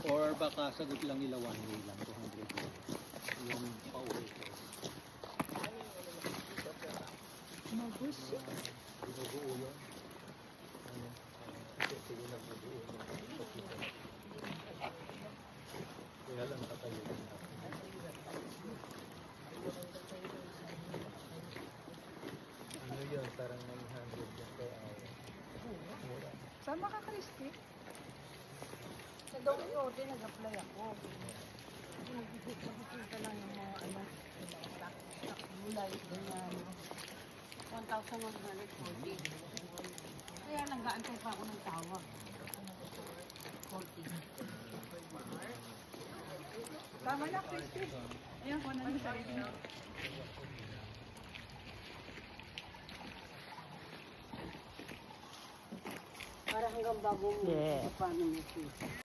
Or baka sagot lang nila one way lang, 200 lang. Yung pauwi ko. Magus. Binubuo yun. Ano? Kasi yun ang binubuo yun. Kaya lang katayo din ako. Ano yun? Parang 900 yan per hour. Mura. Tama ka, Christy. Sa Don Quixote, nag-apply ako. Nagkikita lang yung mga ano, stock gulay, ganyan. 1,140. Kaya nag-aantay pa ako ng tawag. 40. Tama na, Christy. Ayan, kung ano yung sarili mo. Para hanggang bagong paano mo siya.